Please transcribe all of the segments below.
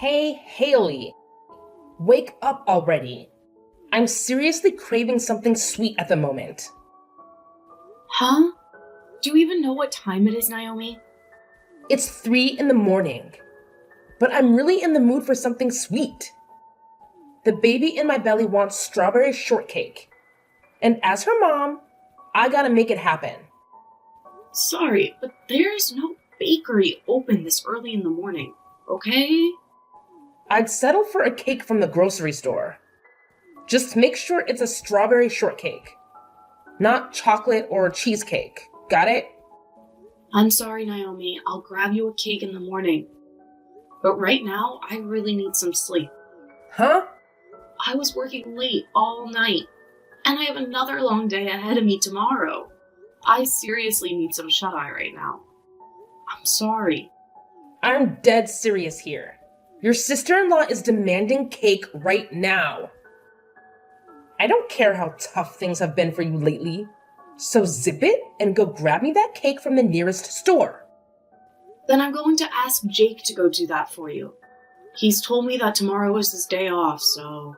Hey, Haley, wake up already. I'm seriously craving something sweet at the moment. Huh? Do you even know what time it is, Naomi? It's 3 in the morning, but I'm really in the mood for something sweet. The baby in my belly wants strawberry shortcake, and as her mom, I gotta make it happen. Sorry, but there's no bakery open this early in the morning, okay? I'd settle for a cake from the grocery store. Just make sure it's a strawberry shortcake, not chocolate or cheesecake. Got it? I'm sorry, Naomi. I'll grab you a cake in the morning. But right now, I really need some sleep. Huh? I was working late all night, and I have another long day ahead of me tomorrow. I seriously need some shut-eye right now. I'm sorry. I'm dead serious here. Your sister-in-law is demanding cake right now. I don't care how tough things have been for you lately, so zip it and go grab me that cake from the nearest store. Then I'm going to ask Jake to go do that for you. He's told me that tomorrow is his day off, so...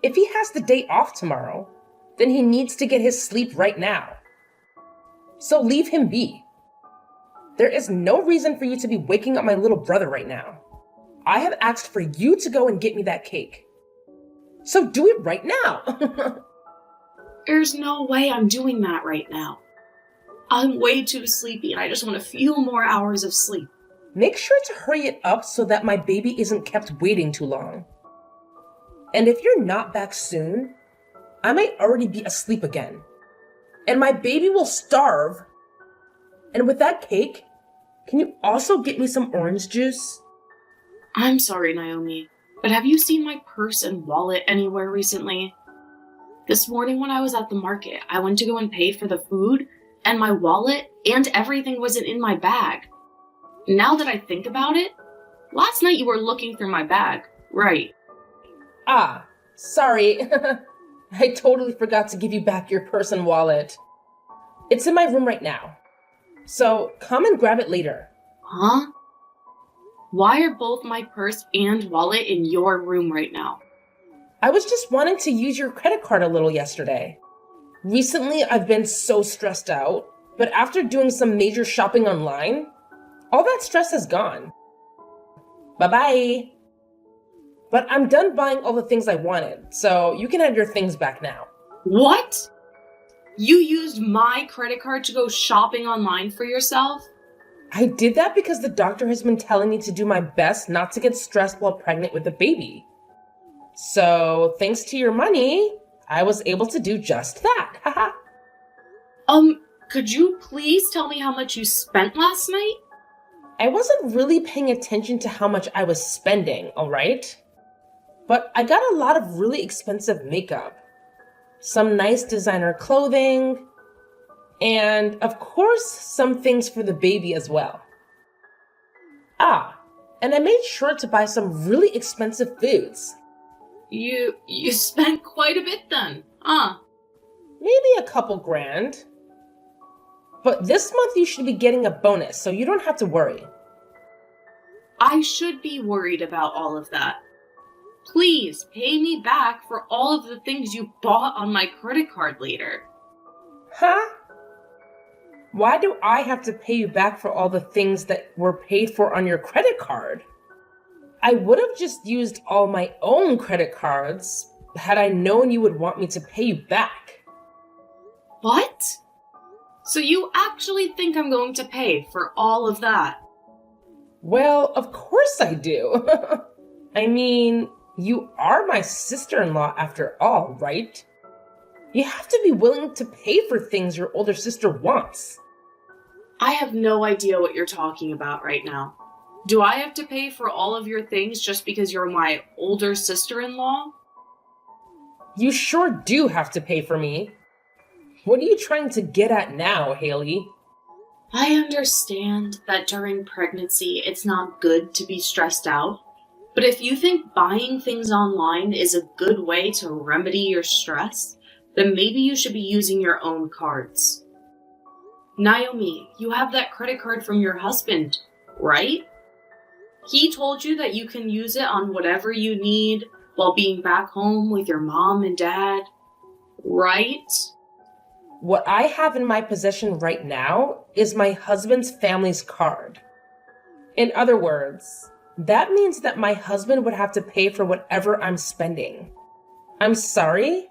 If he has the day off tomorrow, then he needs to get his sleep right now. So leave him be. There is no reason for you to be waking up my little brother right now. I have asked for you to go and get me that cake. So do it right now. There's no way I'm doing that right now. I'm way too sleepy and I just want a few more hours of sleep. Make sure to hurry it up so that my baby isn't kept waiting too long. And if you're not back soon, I might already be asleep again. And my baby will starve. And with that cake, can you also get me some orange juice? I'm sorry, Naomi, but have you seen my purse and wallet anywhere recently? This morning when I was at the market, I went to go and pay for the food, and my wallet and everything wasn't in my bag. Now that I think about it, last night you were looking through my bag, right? Ah, sorry. I totally forgot to give you back your purse and wallet. It's in my room right now. So come and grab it later. Huh? Why are both my purse and wallet in your room right now? I was just wanting to use your credit card a little yesterday. Recently, I've been so stressed out, but after doing some major shopping online, all that stress is gone. Bye-bye. But I'm done buying all the things I wanted, so you can have your things back now. What? You used my credit card to go shopping online for yourself? I did that because the doctor has been telling me to do my best not to get stressed while pregnant with a baby. So, thanks to your money, I was able to do just that. Haha. Could you please tell me how much you spent last night? I wasn't really paying attention to how much I was spending, alright? But I got a lot of really expensive makeup, some nice designer clothing, and of course, some things for the baby as well. Ah, and I made sure to buy some really expensive foods. You spent quite a bit then, huh? Maybe a couple grand. But this month you should be getting a bonus, so you don't have to worry. I should be worried about all of that. Please pay me back for all of the things you bought on my credit card later. Huh? Why do I have to pay you back for all the things that were paid for on your credit card? I would have just used all my own credit cards had I known you would want me to pay you back. What? So you actually think I'm going to pay for all of that? Well, of course I do. I mean, you are my sister-in-law after all, right? You have to be willing to pay for things your older sister wants. I have no idea what you're talking about right now. Do I have to pay for all of your things just because you're my older sister-in-law? You sure do have to pay for me. What are you trying to get at now, Haley? I understand that during pregnancy it's not good to be stressed out, but if you think buying things online is a good way to remedy your stress, then maybe you should be using your own cards. Naomi, you have that credit card from your husband, right? He told you that you can use it on whatever you need while being back home with your mom and dad, right? What I have in my possession right now is my husband's family's card. In other words, that means that my husband would have to pay for whatever I'm spending. I'm sorry,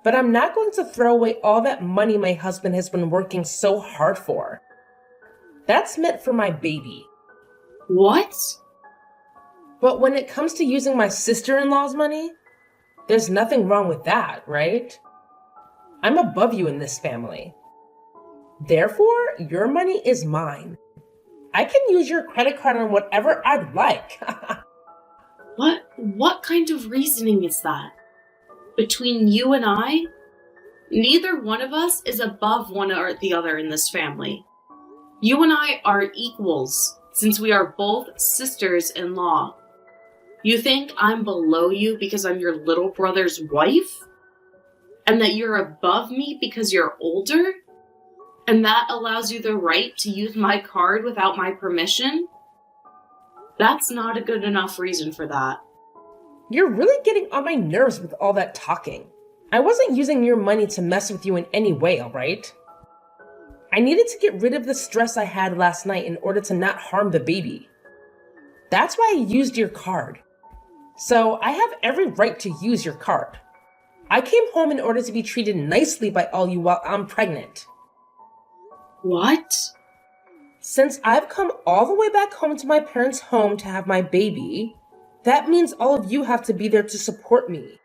but I'm not going to throw away all that money my husband has been working so hard for. That's meant for my baby. What? But when it comes to using my sister-in-law's money, there's nothing wrong with that, right? I'm above you in this family. Therefore, your money is mine. I can use your credit card on whatever I'd like. What kind of reasoning is that? Between you and I, neither one of us is above one or the other in this family. You and I are equals, since we are both sisters-in-law. You think I'm below you because I'm your little brother's wife? And that you're above me because you're older? And that allows you the right to use my card without my permission? That's not a good enough reason for that. You're really getting on my nerves with all that talking. I wasn't using your money to mess with you in any way, alright? I needed to get rid of the stress I had last night in order to not harm the baby. That's why I used your card. So I have every right to use your card. I came home in order to be treated nicely by all you while I'm pregnant. What? Since I've come all the way back home to my parents' home to have my baby, that means all of you have to be there to support me.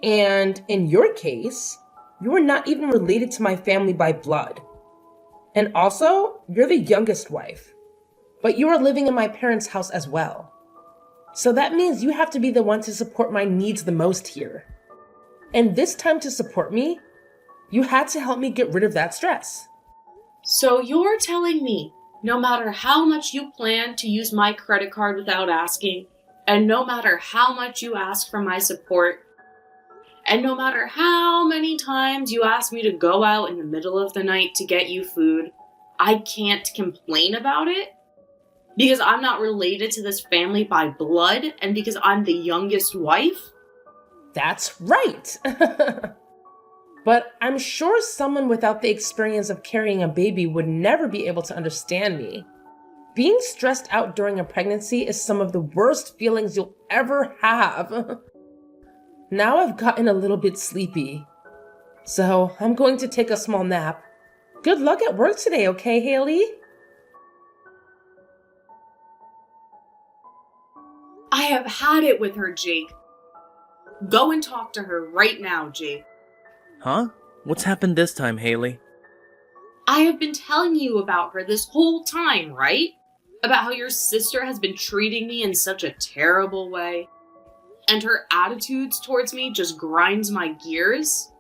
And in your case, you are not even related to my family by blood. And also, you're the youngest wife. But you are living in my parents' house as well. So that means you have to be the one to support my needs the most here. And this time to support me, you had to help me get rid of that stress. So you're telling me, no matter how much you plan to use my credit card without asking, and no matter how much you ask for my support, and no matter how many times you ask me to go out in the middle of the night to get you food, I can't complain about it? Because I'm not related to this family by blood, and because I'm the youngest wife? That's right. But I'm sure someone without the experience of carrying a baby would never be able to understand me. Being stressed out during a pregnancy is some of the worst feelings you'll ever have. Now I've gotten a little bit sleepy, so I'm going to take a small nap. Good luck at work today, okay, Haley? I have had it with her, Jake. Go and talk to her right now, Jake. Huh? What's happened this time, Haley? I have been telling you about her this whole time, right? About how your sister has been treating me in such a terrible way. And her attitudes towards me just grinds my gears.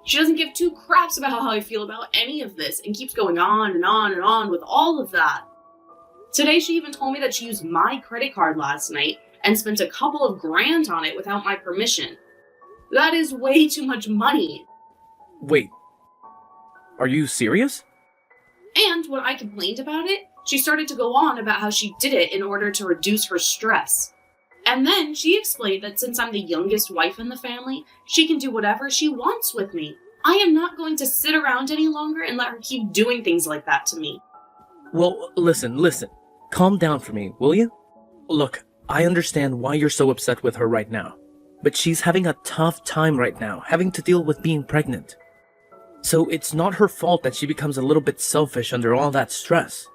She doesn't give two craps about how I feel about any of this and keeps going on and on and on with all of that. Today she even told me that she used my credit card last night and spent a couple of grand on it without my permission. That is way too much money. Wait. Are you serious? And when I complained about it, she started to go on about how she did it in order to reduce her stress. And then she explained that since I'm the youngest wife in the family, she can do whatever she wants with me. I am not going to sit around any longer and let her keep doing things like that to me. Well, listen. Calm down for me, will you? Look, I understand why you're so upset with her right now. But she's having a tough time right now, having to deal with being pregnant. So it's not her fault that she becomes a little bit selfish under all that stress.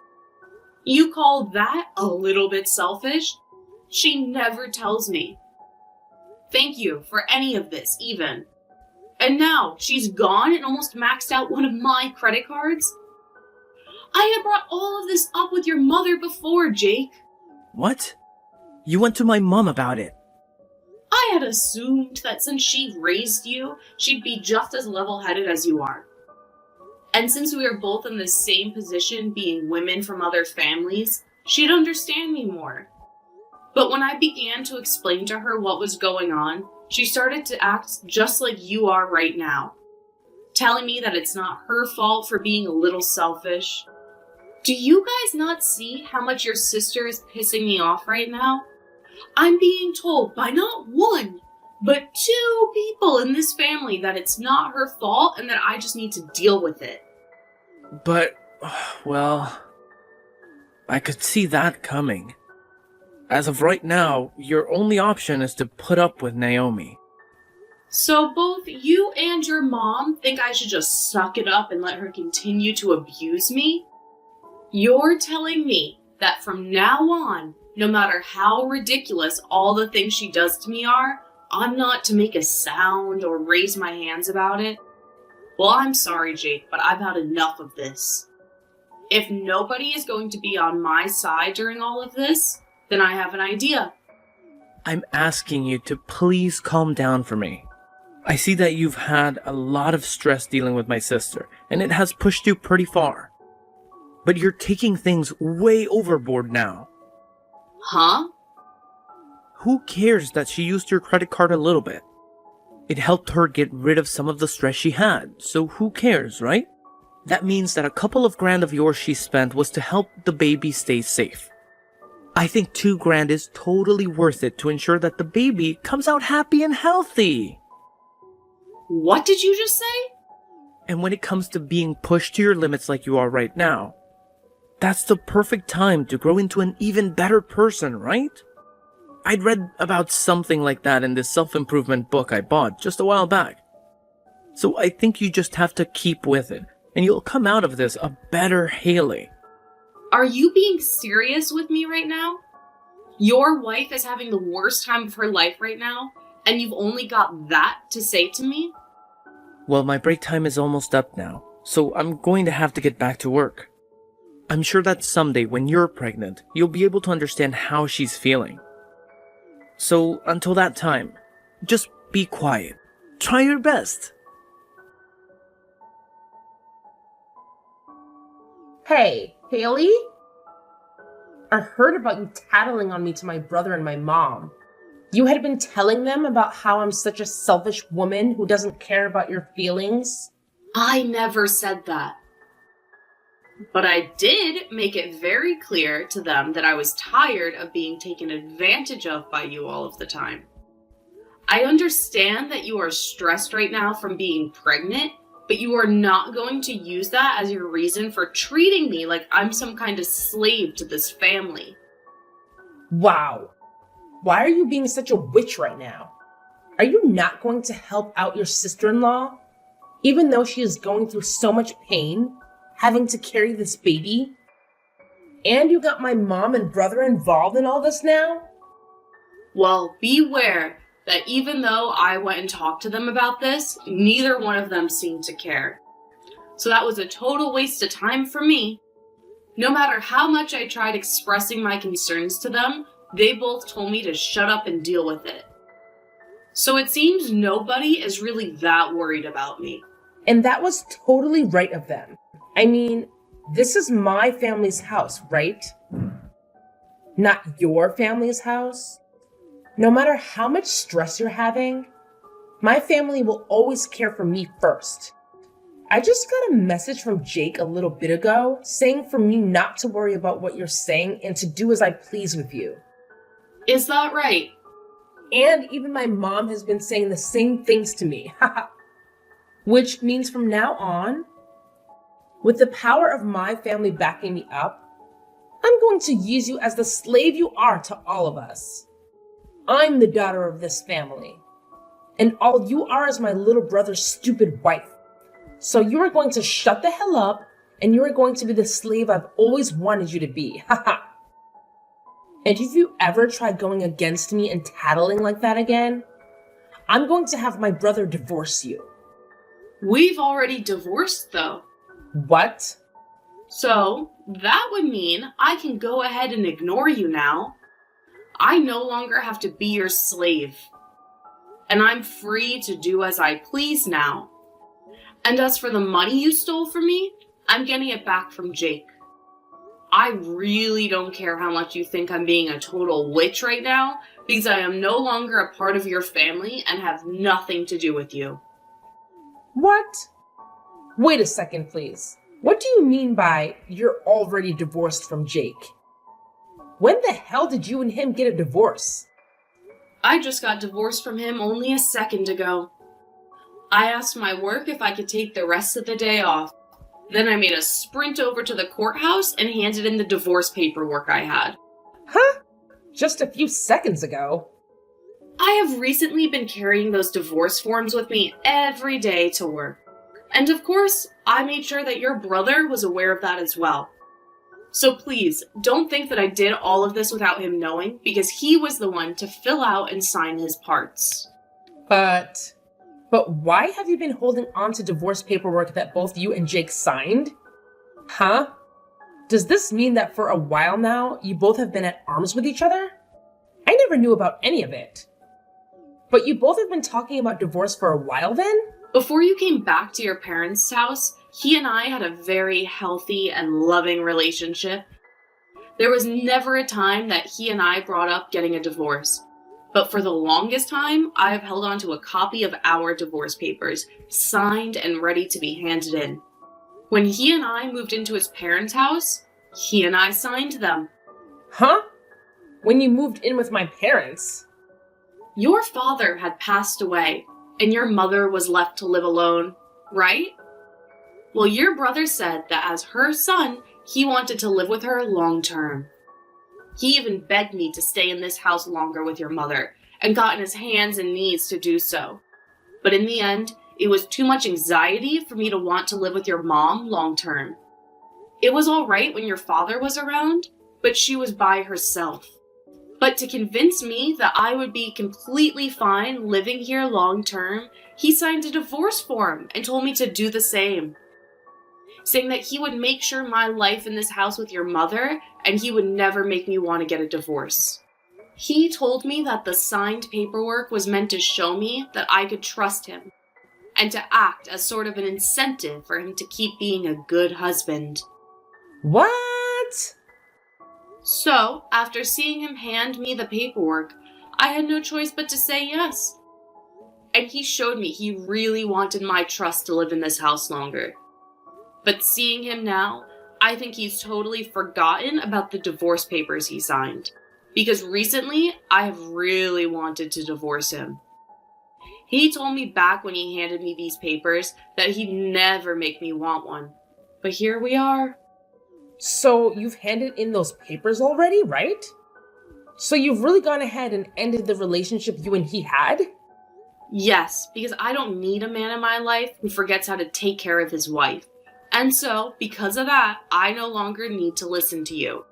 You call that a little bit selfish? She never tells me. Thank you for any of this, even. And now she's gone and almost maxed out one of my credit cards? I had brought all of this up with your mother before, Jake. What? You went to my mom about it. I had assumed that since she raised you, she'd be just as level-headed as you are. And since we are both in the same position, being women from other families, she'd understand me more. But when I began to explain to her what was going on, she started to act just like you are right now. Telling me that it's not her fault for being a little selfish. Do you guys not see how much your sister is pissing me off right now? I'm being told by not one, but two people in this family that it's not her fault and that I just need to deal with it. But, well, I could see that coming. As of right now, your only option is to put up with Naomi. So both you and your mom think I should just suck it up and let her continue to abuse me? You're telling me that from now on, no matter how ridiculous all the things she does to me are, I'm not to make a sound or raise my hands about it? Well, I'm sorry, Jake, but I've had enough of this. If nobody is going to be on my side during all of this, then I have an idea. I'm asking you to please calm down for me. I see that you've had a lot of stress dealing with my sister, and it has pushed you pretty far. But you're taking things way overboard now. Huh? Who cares that she used your credit card a little bit? It helped her get rid of some of the stress she had, so who cares, right? That means that a couple of grand of yours she spent was to help the baby stay safe. I think 2 grand is totally worth it to ensure that the baby comes out happy and healthy. What did you just say? And when it comes to being pushed to your limits like you are right now, that's the perfect time to grow into an even better person, right? I'd read about something like that in this self-improvement book I bought just a while back. So I think you just have to keep with it, and you'll come out of this a better Haley. Are you being serious with me right now? Your wife is having the worst time of her life right now, and you've only got that to say to me? Well, my break time is almost up now, so I'm going to have to get back to work. I'm sure that someday when you're pregnant, you'll be able to understand how she's feeling. So until that time, just be quiet. Try your best. Hey, Haley? I heard about you tattling on me to my brother and my mom. You had been telling them about how I'm such a selfish woman who doesn't care about your feelings. I never said that. But I did make it very clear to them that I was tired of being taken advantage of by you all of the time. I understand that you are stressed right now from being pregnant, but you are not going to use that as your reason for treating me like I'm some kind of slave to this family. Wow. Why are you being such a witch right now? Are you not going to help out your sister-in-law? Even though she is going through so much pain, having to carry this baby? And you got my mom and brother involved in all this now? Well, beware that even though I went and talked to them about this, neither one of them seemed to care. So that was a total waste of time for me. No matter how much I tried expressing my concerns to them, they both told me to shut up and deal with it. So it seems nobody is really that worried about me. And that was totally right of them. I mean, this is my family's house, right? Not your family's house. No matter how much stress you're having, my family will always care for me first. I just got a message from Jake a little bit ago saying for me not to worry about what you're saying and to do as I please with you. Is that right? And even my mom has been saying the same things to me. Which means from now on, with the power of my family backing me up, I'm going to use you as the slave you are to all of us. I'm the daughter of this family, and all you are is my little brother's stupid wife. So you are going to shut the hell up, and you are going to be the slave I've always wanted you to be. And if you ever try going against me and tattling like that again, I'm going to have my brother divorce you. We've already divorced, though. What? So, that would mean I can go ahead and ignore you now. I no longer have to be your slave. And I'm free to do as I please now. And as for the money you stole from me, I'm getting it back from Jake. I really don't care how much you think I'm being a total witch right now, because I am no longer a part of your family and have nothing to do with you. What? Wait a second, please. What do you mean by you're already divorced from Jake? When the hell did you and him get a divorce? I just got divorced from him only a second ago. I asked my work if I could take the rest of the day off. Then I made a sprint over to the courthouse and handed in the divorce paperwork I had. Huh? Just a few seconds ago. I have recently been carrying those divorce forms with me every day to work. And of course, I made sure that your brother was aware of that as well. So please, don't think that I did all of this without him knowing, because he was the one to fill out and sign his parts. But why have you been holding on to divorce paperwork that both you and Jake signed? Huh? Does this mean that for a while now, you both have been at arms with each other? I never knew about any of it. But you both have been talking about divorce for a while then? Before you came back to your parents' house, he and I had a very healthy and loving relationship. There was never a time that he and I brought up getting a divorce. But for the longest time, I have held on to a copy of our divorce papers, signed and ready to be handed in. When he and I moved into his parents' house, he and I signed them. Huh? When you moved in with my parents? Your father had passed away, and your mother was left to live alone, right? Well, your brother said that as her son, he wanted to live with her long term. He even begged me to stay in this house longer with your mother, and got on his hands and knees to do so. But in the end, it was too much anxiety for me to want to live with your mom long term. It was all right when your father was around, but she was by herself. But to convince me that I would be completely fine living here long term, he signed a divorce form and told me to do the same, saying that he would make sure my life in this house with your mother, and he would never make me want to get a divorce. He told me that the signed paperwork was meant to show me that I could trust him, and to act as sort of an incentive for him to keep being a good husband. What? So, after seeing him hand me the paperwork, I had no choice but to say yes. And he showed me he really wanted my trust to live in this house longer. But seeing him now, I think he's totally forgotten about the divorce papers he signed. Because recently, I have really wanted to divorce him. He told me back when he handed me these papers that he'd never make me want one. But here we are. So you've handed in those papers already, right? So you've really gone ahead and ended the relationship you and he had? Yes, because I don't need a man in my life who forgets how to take care of his wife. And so, because of that, I no longer need to listen to you.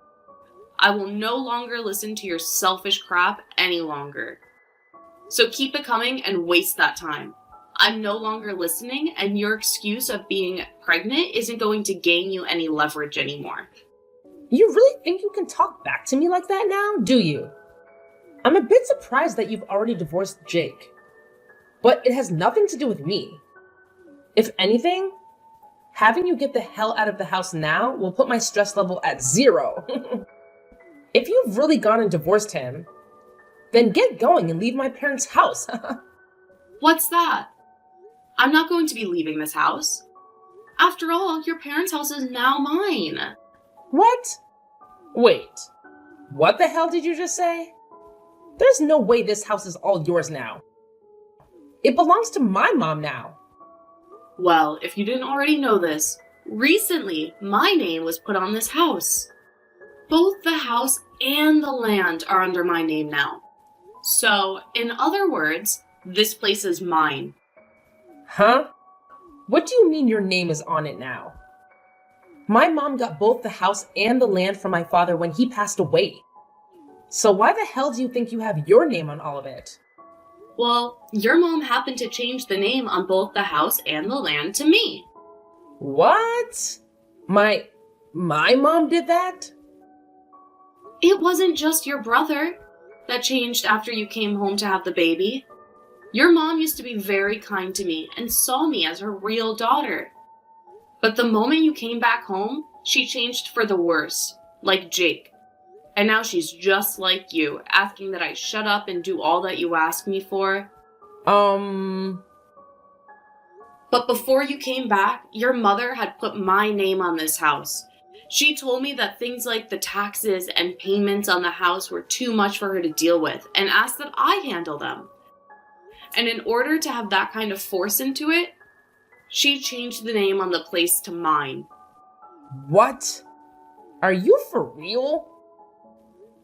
I will no longer listen to your selfish crap any longer. So keep it coming and waste that time. I'm no longer listening, and your excuse of being pregnant isn't going to gain you any leverage anymore. You really think you can talk back to me like that now, do you? I'm a bit surprised that you've already divorced Jake. But it has nothing to do with me. If anything, having you get the hell out of the house now will put my stress level at 0. If you've really gone and divorced him, then get going and leave my parents' house. What's that? I'm not going to be leaving this house. After all, your parents' house is now mine. What? Wait, what the hell did you just say? There's no way this house is all yours now. It belongs to my mom now. Well, if you didn't already know this, recently my name was put on this house. Both the house and the land are under my name now. So, in other words, this place is mine. Huh? What do you mean your name is on it now? My mom got both the house and the land from my father when he passed away. So why the hell do you think you have your name on all of it? Well, your mom happened to change the name on both the house and the land to me. What? My mom did that? It wasn't just your brother that changed after you came home to have the baby. Your mom used to be very kind to me and saw me as her real daughter. But the moment you came back home, she changed for the worse, like Jake. And now she's just like you, asking that I shut up and do all that you ask me for. But before you came back, your mother had put my name on this house. She told me that things like the taxes and payments on the house were too much for her to deal with and asked that I handle them. And in order to have that kind of force into it, she changed the name on the place to mine. What? Are you for real?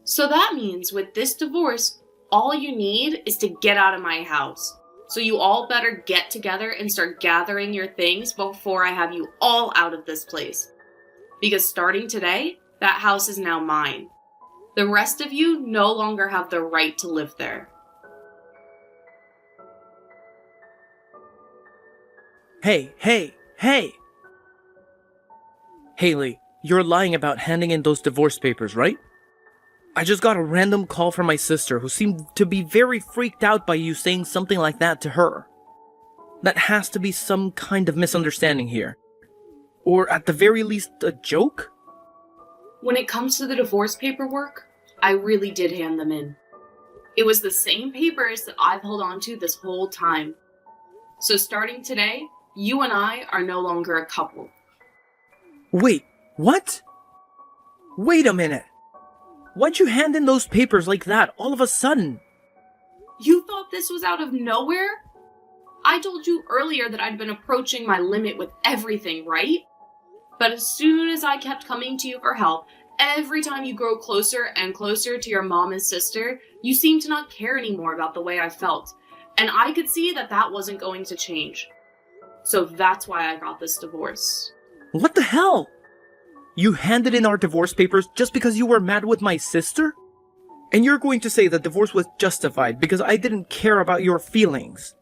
So that means with this divorce, all you need is to get out of my house. So you all better get together and start gathering your things before I have you all out of this place. Because starting today, that house is now mine. The rest of you no longer have the right to live there. Hey! Haley, you're lying about handing in those divorce papers, right? I just got a random call from my sister who seemed to be very freaked out by you saying something like that to her. That has to be some kind of misunderstanding here. Or at the very least, a joke? When it comes to the divorce paperwork, I really did hand them in. It was the same papers that I've held on to this whole time. So starting today, you and I are no longer a couple. Wait, what? Wait a minute. Why'd you hand in those papers like that all of a sudden? You thought this was out of nowhere? I told you earlier that I'd been approaching my limit with everything, right? But as soon as I kept coming to you for help, every time you grow closer and closer to your mom and sister, you seemed to not care anymore about the way I felt. And I could see that that wasn't going to change. So that's why I got this divorce. What the hell? You handed in our divorce papers just because you were mad with my sister? And you're going to say the divorce was justified because I didn't care about your feelings?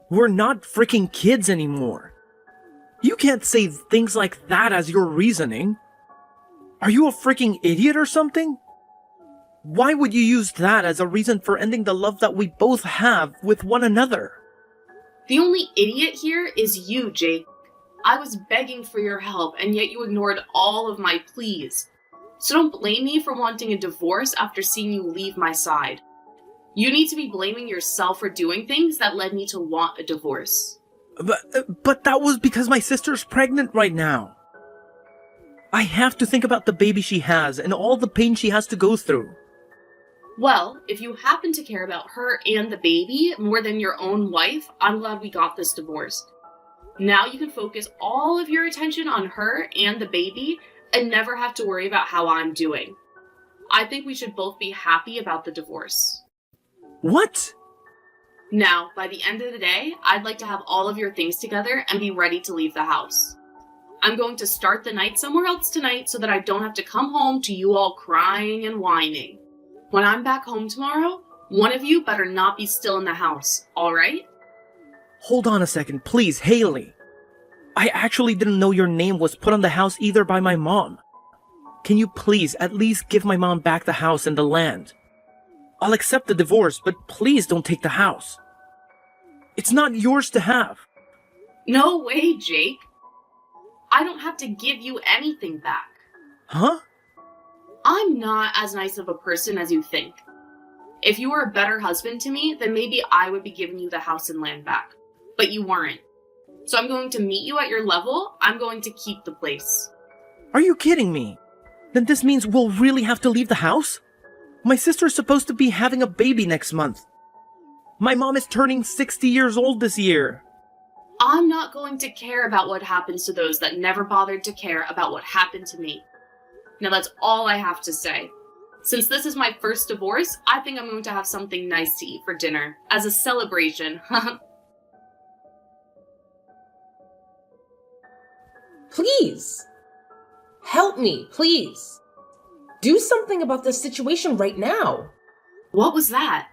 We're not freaking kids anymore. You can't say things like that as your reasoning. Are you a freaking idiot or something? Why would you use that as a reason for ending the love that we both have with one another? The only idiot here is you, Jake. I was begging for your help, and yet you ignored all of my pleas. So don't blame me for wanting a divorce after seeing you leave my side. You need to be blaming yourself for doing things that led me to want a divorce. But that was because my sister's pregnant right now. I have to think about the baby she has and all the pain she has to go through. Well, if you happen to care about her and the baby more than your own wife, I'm glad we got this divorce. Now you can focus all of your attention on her and the baby and never have to worry about how I'm doing. I think we should both be happy about the divorce. What? Now, by the end of the day, I'd like to have all of your things together and be ready to leave the house. I'm going to start the night somewhere else tonight so that I don't have to come home to you all crying and whining. When I'm back home tomorrow, one of you better not be still in the house, alright? Hold on a second, please, Haley. I actually didn't know your name was put on the house either by my mom. Can you please at least give my mom back the house and the land? I'll accept the divorce, but please don't take the house. It's not yours to have. No way, Jake. I don't have to give you anything back. Huh? I'm not as nice of a person as you think. If you were a better husband to me, then maybe I would be giving you the house and land back. But you weren't. So I'm going to meet you at your level. I'm going to keep the place. Are you kidding me? Then this means we'll really have to leave the house? My sister's supposed to be having a baby next month. My mom is turning 60 years old this year. I'm not going to care about what happens to those that never bothered to care about what happened to me. Now that's all I have to say. Since this is my first divorce, I think I'm going to have something nice to eat for dinner, as a celebration. Please. Help me, please. Do something about this situation right now. What was that?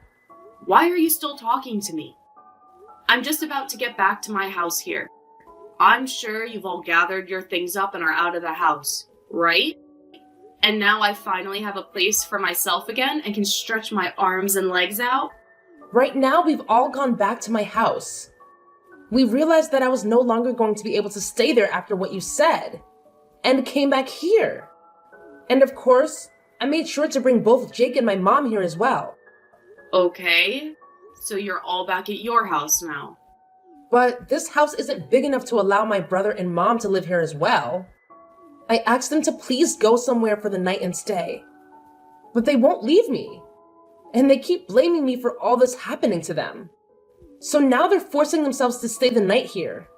Why are you still talking to me? I'm just about to get back to my house here. I'm sure you've all gathered your things up and are out of the house, right? And now I finally have a place for myself again and can stretch my arms and legs out. Right now, we've all gone back to my house. We realized that I was no longer going to be able to stay there after what you said, and came back here. And of course, I made sure to bring both Jake and my mom here as well. Okay, so you're all back at your house now. But this house isn't big enough to allow my brother and mom to live here as well. I asked them to please go somewhere for the night and stay. But they won't leave me. And they keep blaming me for all this happening to them. So now they're forcing themselves to stay the night here,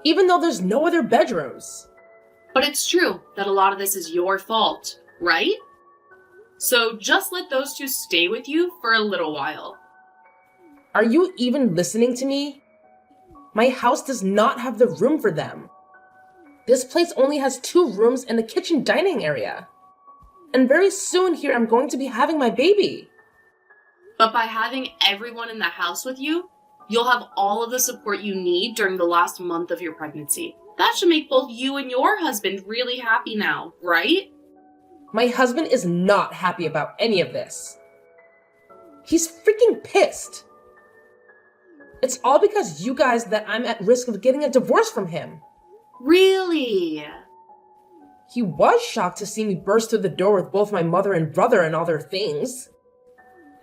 even though there's no other bedrooms. But it's true that a lot of this is your fault, right? So just let those two stay with you for a little while. Are you even listening to me? My house does not have the room for them. This place only has 2 rooms and a kitchen dining area. And very soon here I'm going to be having my baby. But by having everyone in the house with you, you'll have all of the support you need during the last month of your pregnancy. That should make both you and your husband really happy now, right? My husband is not happy about any of this. He's freaking pissed. It's all because you guys that I'm at risk of getting a divorce from him. Really? He was shocked to see me burst through the door with both my mother and brother and all their things.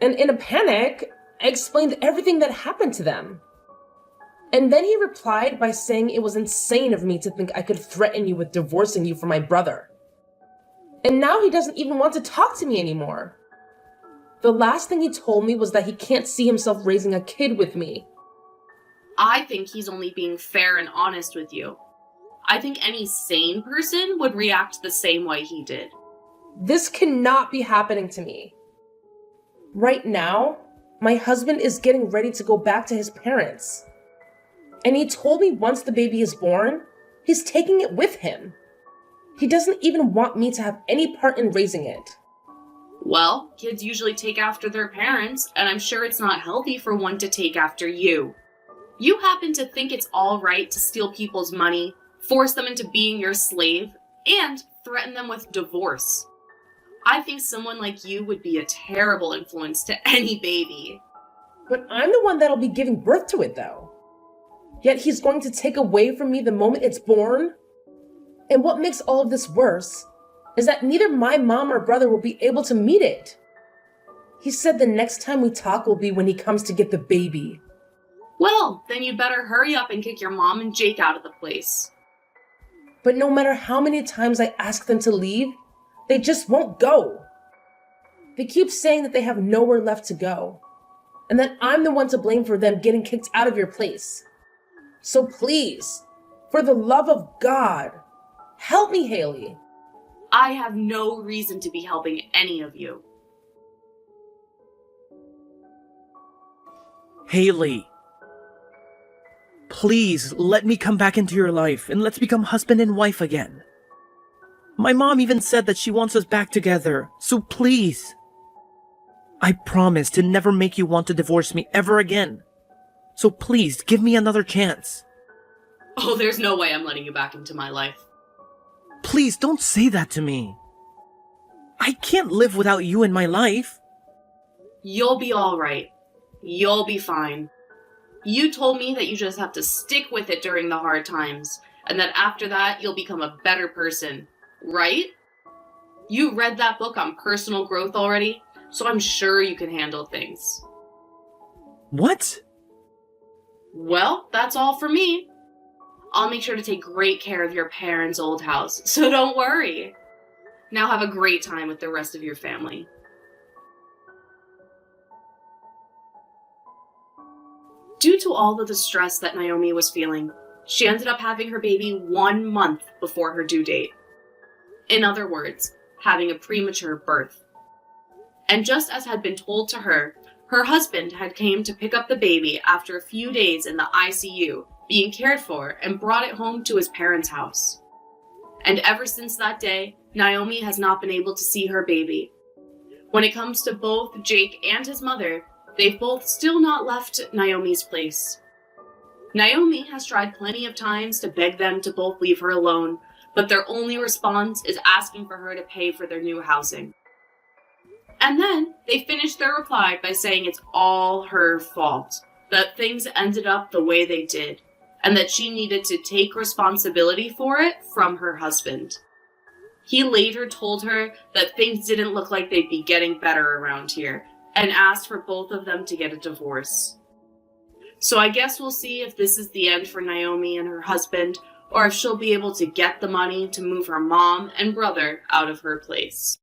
And in a panic, I explained everything that happened to them. And then he replied by saying it was insane of me to think I could threaten you with divorcing you from my brother. And now he doesn't even want to talk to me anymore. The last thing he told me was that he can't see himself raising a kid with me. I think he's only being fair and honest with you. I think any sane person would react the same way he did. This cannot be happening to me. Right now, my husband is getting ready to go back to his parents. And he told me once the baby is born, he's taking it with him. He doesn't even want me to have any part in raising it. Well, kids usually take after their parents, and I'm sure it's not healthy for one to take after you. You happen to think it's all right to steal people's money, force them into being your slave, and threaten them with divorce. I think someone like you would be a terrible influence to any baby. But I'm the one that'll be giving birth to it, though. Yet he's going to take away from me the moment it's born? And what makes all of this worse is that neither my mom or brother will be able to meet it. He said the next time we talk will be when he comes to get the baby. Well, then you better hurry up and kick your mom and Jake out of the place. But no matter how many times I ask them to leave, they just won't go. They keep saying that they have nowhere left to go, and that I'm the one to blame for them getting kicked out of your place. So please, for the love of God, help me, Haley. I have no reason to be helping any of you. Haley. Please, let me come back into your life, and let's become husband and wife again. My mom even said that she wants us back together, so please. I promise to never make you want to divorce me ever again. So please, give me another chance. Oh, there's no way I'm letting you back into my life. Please, don't say that to me. I can't live without you in my life. You'll be alright. You'll be fine. You told me that you just have to stick with it during the hard times, and that after that, you'll become a better person, right? You read that book on personal growth already, so I'm sure you can handle things. What? Well, that's all for me. I'll make sure to take great care of your parents' old house, so don't worry. Now have a great time with the rest of your family. Due to all of the stress that Naomi was feeling, she ended up having her baby 1 month before her due date. In other words, having a premature birth. And just as had been told to her, her husband had came to pick up the baby after a few days in the ICU, being cared for, and brought it home to his parents' house. And ever since that day, Naomi has not been able to see her baby. When it comes to both Jake and his mother, they've both still not left Naomi's place. Naomi has tried plenty of times to beg them to both leave her alone, but their only response is asking for her to pay for their new housing. And then they finished their reply by saying it's all her fault, that things ended up the way they did, and that she needed to take responsibility for it from her husband. He later told her that things didn't look like they'd be getting better around here, and asked for both of them to get a divorce. So I guess we'll see if this is the end for Naomi and her husband, or if she'll be able to get the money to move her mom and brother out of her place.